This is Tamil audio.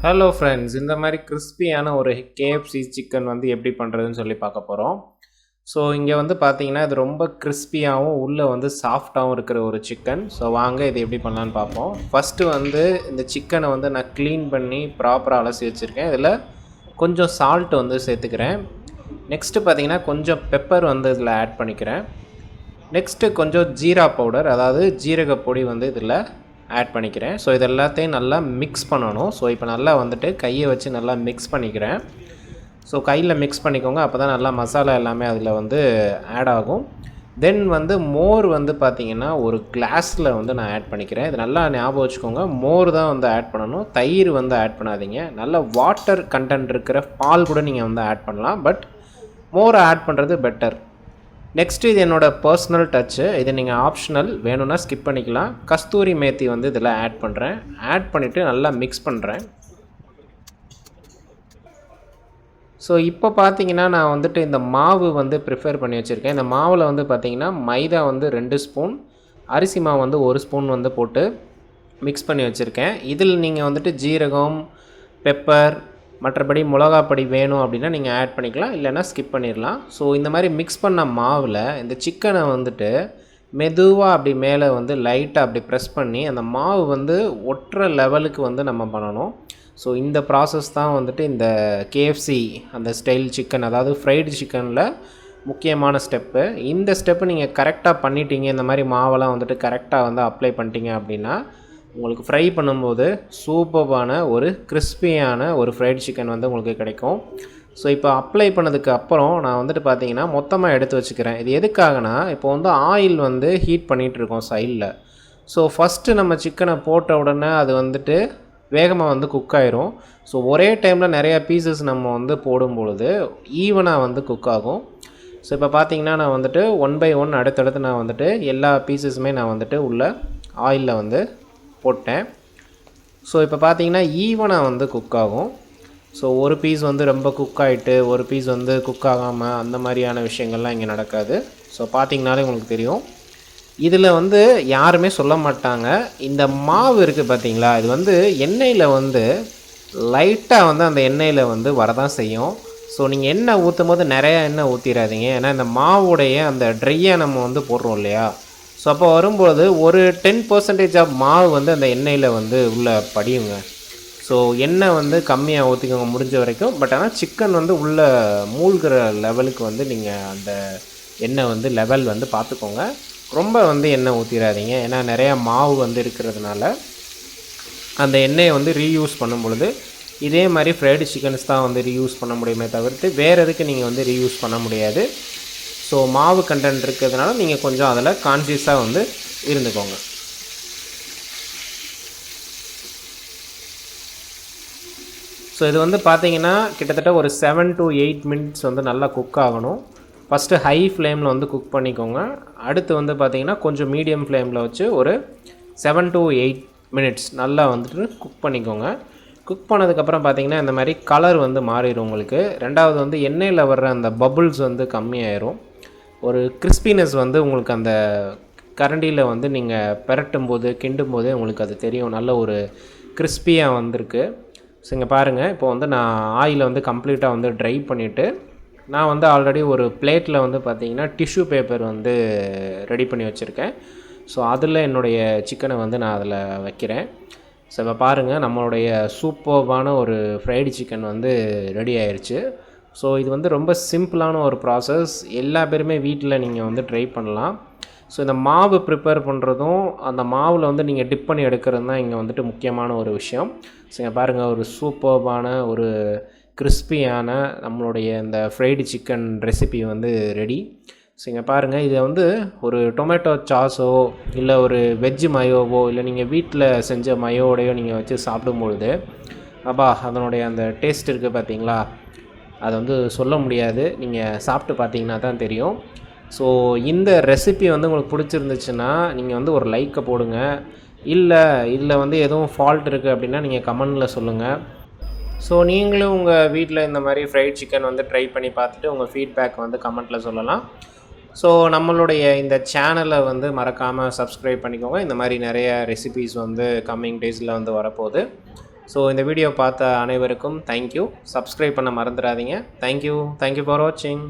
ஹலோ ஃப்ரெண்ட்ஸ், இந்த மாதிரி கிறிஸ்பியான ஒரு கேஎஃப்சி சிக்கன் வந்து எப்படி பண்ணுறதுன்னு சொல்லி பார்க்க போகிறோம். ஸோ இங்கே வந்து பார்த்தீங்கன்னா இது ரொம்ப கிறிஸ்பியாகவும் உள்ளே வந்து சாஃப்டாகவும் இருக்கிற ஒரு சிக்கன். ஸோ வாங்க இது எப்படி பண்ணலான்னு பார்ப்போம். ஃபஸ்ட்டு வந்து இந்த சிக்கனை வந்து நான் க்ளீன் பண்ணி ப்ராப்பராக அலசி வச்சுருக்கேன். இதில் கொஞ்சம் சால்ட் வந்து சேர்த்துக்கிறேன். நெக்ஸ்ட்டு பார்த்தீங்கன்னா கொஞ்சம் பெப்பர் வந்து இதில் ஆட் பண்ணிக்கிறேன். நெக்ஸ்ட்டு கொஞ்சம் ஜீரா பவுடர், அதாவது ஜீரக பொடி வந்து இதில் ஆட் பண்ணிக்கிறேன். ஸோ இது எல்லாத்தையும் நல்லா மிக்ஸ் பண்ணணும். ஸோ இப்போ நல்லா வந்துட்டு கையை வச்சு நல்லா மிக்ஸ் பண்ணிக்கிறேன். ஸோ கையில் மிக்ஸ் பண்ணிக்கோங்க, அப்போ தான் நல்லா மசாலா எல்லாமே அதில் வந்து ஆட் ஆகும். தென் வந்து மோர் வந்து பார்த்திங்கன்னா ஒரு கிளாஸில் வந்து நான் ஆட் பண்ணிக்கிறேன். இது நல்லா ஞாபகம் வச்சுக்கோங்க, மோர் தான் வந்து ஆட் பண்ணணும், தயிர் வந்து ஆட் பண்ணாதீங்க. நல்ல வாட்டர் கண்டென்ட் இருக்கிற பால் கூட நீங்கள் வந்து ஆட் பண்ணலாம், பட் மோரை ஆட் பண்ணுறது பெட்டர். நெக்ஸ்ட்டு இது என்னோடய பர்சனல் டச்சு, இது நீங்கள் ஆப்ஷனல், வேணும்னா ஸ்கிப் பண்ணிக்கலாம். கஸ்தூரி மேத்தி வந்து இதில் ஆட் பண்ணுறேன். ஆட் பண்ணிவிட்டு நல்லா மிக்ஸ் பண்ணுறேன். ஸோ இப்போ பார்த்தீங்கன்னா நான் வந்துட்டு இந்த மாவு வந்து ப்ரிப்பேர் பண்ணி வச்சுருக்கேன். இந்த மாவில் வந்து பார்த்திங்கன்னா மைதா வந்து 2 ஸ்பூன், அரிசி மாவு வந்து 1 ஸ்பூன் வந்து போட்டு மிக்ஸ் பண்ணி வச்சுருக்கேன். இதில் நீங்கள் வந்துட்டு ஜீரகம், பெப்பர், மற்றபடி மிளகாப்பொடி வேணும் அப்படின்னா நீங்கள் ஆட் பண்ணிக்கலாம், இல்லைன்னா ஸ்கிப் பண்ணிடலாம். ஸோ இந்த மாதிரி மிக்ஸ் பண்ண மாவில் இந்த சிக்கனை வந்துட்டு மெதுவாக அப்படி மேலே வந்து லைட்டாக அப்படி ப்ரெஸ் பண்ணி அந்த மாவு வந்து ஒட்டுற லெவலுக்கு வந்து நம்ம பண்ணணும். ஸோ இந்த ப்ராசஸ் தான் வந்துட்டு இந்த கேஎஃப்சி அந்த ஸ்டைல் சிக்கன், அதாவது ஃப்ரைடு சிக்கனில் முக்கியமான ஸ்டெப்பு. இந்த ஸ்டெப்பு நீங்கள் கரெக்டாக பண்ணிட்டீங்க, இந்த மாதிரி மாவெல்லாம் வந்துட்டு கரெக்டாக வந்து அப்ளை பண்ணிட்டீங்க அப்படின்னா உங்களுக்கு ஃப்ரை பண்ணும்போது சூப்பரான ஒரு கிறிஸ்பியான ஒரு ஃப்ரைட் சிக்கன் வந்து உங்களுக்கு கிடைக்கும். ஸோ இப்போ அப்ளை பண்ணதுக்கு அப்புறம் நான் வந்துட்டு பார்த்தீங்கன்னா மொத்தமாக எடுத்து வச்சுக்கிறேன். இது எதுக்காகனா, இப்போ வந்து ஆயில் வந்து ஹீட் பண்ணிகிட்ருக்கோம் சைடில். ஸோ ஃபஸ்ட்டு நம்ம சிக்கனை போட்ட உடனே அது வந்துட்டு வேகமாக வந்து குக் ஆயிரும். ஸோ ஒரே டைமில் நிறையா பீசஸ் நம்ம வந்து போடும்பொழுது ஈவனாக வந்து குக் ஆகும். ஸோ இப்போ பார்த்தீங்கன்னா நான் வந்துட்டு 1 by 1 அடுத்தடுத்து நான் வந்துட்டு எல்லா பீசஸுமே நான் வந்துட்டு உள்ள ஆயிலில் வந்து போட்டேன். ஸோ இப்போ பார்த்தீங்கன்னா ஈவனாக வந்து குக் ஆகும். ஸோ ஒரு பீஸ் வந்து ரொம்ப குக் ஆகிட்டு ஒரு பீஸ் வந்து குக் ஆகாமல் அந்த மாதிரியான விஷயங்கள்லாம் இங்கே நடக்காது. ஸோ பார்த்தீங்கனாலே உங்களுக்கு தெரியும். இதில் வந்து யாருமே சொல்ல மாட்டாங்க, இந்த மாவு இருக்குது பார்த்தீங்களா, இது வந்து எண்ணெயில் வந்து லைட்டாக வந்து அந்த எண்ணெயில் வந்து வரதான் செய்யும். ஸோ நீங்கள் எண்ணெய் ஊற்றும் போது நிறையா எண்ணெய் ஊற்றிடாதீங்க, ஏன்னா இந்த மாவுடைய அந்த ட்ரையாக நம்ம வந்து போடுறோம் இல்லையா. ஸோ அப்போ வரும்போது ஒரு 10% ஆஃப் மாவு வந்து அந்த எண்ணெயில் வந்து உள்ளே படியுங்க. ஸோ எண்ணெய் வந்து கம்மியாக ஊற்றிக்கோங்க முடிஞ்ச வரைக்கும். பட் ஆனால் சிக்கன் வந்து உள்ளே மூழ்கிற லெவலுக்கு வந்து நீங்கள் அந்த எண்ணெய் வந்து லெவல் வந்து பார்த்துக்கோங்க. ரொம்ப வந்து எண்ணெய் ஊற்றிடாதீங்க, ஏன்னா நிறையா மாவு வந்து இருக்கிறதுனால அந்த எண்ணெயை வந்து ரீயூஸ் பண்ணும் பொழுது இதே மாதிரி ஃப்ரைடு சிக்கன்ஸ் தான் வந்து ரீயூஸ் பண்ண முடியுமே தவிர்த்து வேறு எதுக்கு நீங்கள் வந்து ரீயூஸ் பண்ண முடியாது. ஸோ மாவு கண்டென்ட் இருக்கிறதுனால நீங்கள் கொஞ்சம் அதில் கான்ஷியஸாக வந்து இருந்துக்கோங்க. ஸோ இது வந்து பார்த்தீங்கன்னா கிட்டத்தட்ட ஒரு 7 to 8 minutes வந்து நல்லா குக் ஆகணும். ஃபஸ்ட்டு ஹை ஃப்ளேமில் வந்து குக் பண்ணிக்கோங்க. அடுத்து வந்து பார்த்திங்கன்னா கொஞ்சம் மீடியம் ஃப்ளேமில் வச்சு ஒரு 7 to 8 minutes நல்லா வந்துட்டு குக் பண்ணிக்கோங்க. குக் பண்ணதுக்கப்புறம் பார்த்திங்கன்னா இந்த மாதிரி கலர் வந்து மாறிடும் உங்களுக்கு. ரெண்டாவது வந்து எண்ணெயில் வர்ற அந்த பபுள்ஸ் வந்து கம்மியாயிரும். ஒரு கிறிஸ்பினஸ் வந்து உங்களுக்கு அந்த கரண்டியில் வந்து நீங்கள் பெரட்டும் போது கிண்டும் போதே உங்களுக்கு அது தெரியும், நல்ல ஒரு கிறிஸ்பியாக வந்திருக்கு. ஸோ இங்கே பாருங்கள், இப்போ வந்து நான் ஆயிலை வந்து கம்ப்ளீட்டாக வந்து ட்ரை பண்ணிவிட்டு நான் வந்து ஆல்ரெடி ஒரு பிளேட்டில் வந்து பார்த்திங்கன்னா டிஷ்யூ பேப்பர் வந்து ரெடி பண்ணி வச்சுருக்கேன். ஸோ அதில் என்னுடைய சிக்கனை வந்து நான் அதில் வைக்கிறேன். ஸோ இப்போ பாருங்கள், நம்மளுடைய சூப்பர்வான ஒரு ஃப்ரைடு சிக்கன் வந்து ரெடி ஆயிடுச்சு. ஸோ இது வந்து ரொம்ப சிம்பிளான ஒரு ப்ராசஸ், எல்லா பேருமே வீட்டில் நீங்கள் வந்து ட்ரை பண்ணலாம். ஸோ இந்த மாவு ப்ரிப்பேர் பண்ணுறதும் அந்த மாவில் வந்து நீங்கள் டிப் பண்ணி எடுக்கிறது தான் இங்கே வந்துட்டு முக்கியமான ஒரு விஷயம். ஸோ இங்கே பாருங்கள், ஒரு சூப்பர்வான ஒரு கிறிஸ்பியான நம்மளுடைய இந்த ஃப்ரைடு சிக்கன் ரெசிபி வந்து ரெடி. ஸோ இங்கே பாருங்கள், இதை வந்து ஒரு டொமேட்டோ சாஸோ இல்லை ஒரு வெஜ்ஜு மயோவோ இல்லை நீங்கள் வீட்டில் செஞ்ச மயோடையோ நீங்கள் வச்சு சாப்பிடும்பொழுது அதனுடைய அந்த டேஸ்ட் இருக்குது பார்த்தீங்களா, அது வந்து சொல்ல முடியாது. நீங்கள் சாப்பிட்டு பார்த்தீங்கன்னா தான் தெரியும். ஸோ இந்த ரெசிபி வந்து உங்களுக்கு பிடிச்சிருந்துச்சுன்னா நீங்கள் வந்து ஒரு லைக்கை போடுங்க. இல்லை இதில் வந்து எதுவும் ஃபால்ட் இருக்குது அப்படின்னா நீங்கள் கமெண்டில் சொல்லுங்கள். ஸோ நீங்களும் உங்கள் வீட்டில் இந்த மாதிரி ஃப்ரைட் சிக்கன் வந்து ட்ரை பண்ணி பார்த்துட்டு உங்கள் ஃபீட்பேக் வந்து கமெண்ட்டில் சொல்லலாம். ஸோ நம்மளுடைய இந்த சேனலை வந்து மறக்காமல் சப்ஸ்கிரைப் பண்ணிக்கோங்க. இந்த மாதிரி நிறைய ரெசிபீஸ் வந்து கம்மிங் டேஸில் வந்து வரப்போகுது. ஸோ இந்த வீடியோ பார்த்த அனைவருக்கும் தேங்க்யூ. சப்ஸ்கிரைப் பண்ண மறந்துடாதீங்க. தேங்க்யூ ஃபார் வாட்சிங்.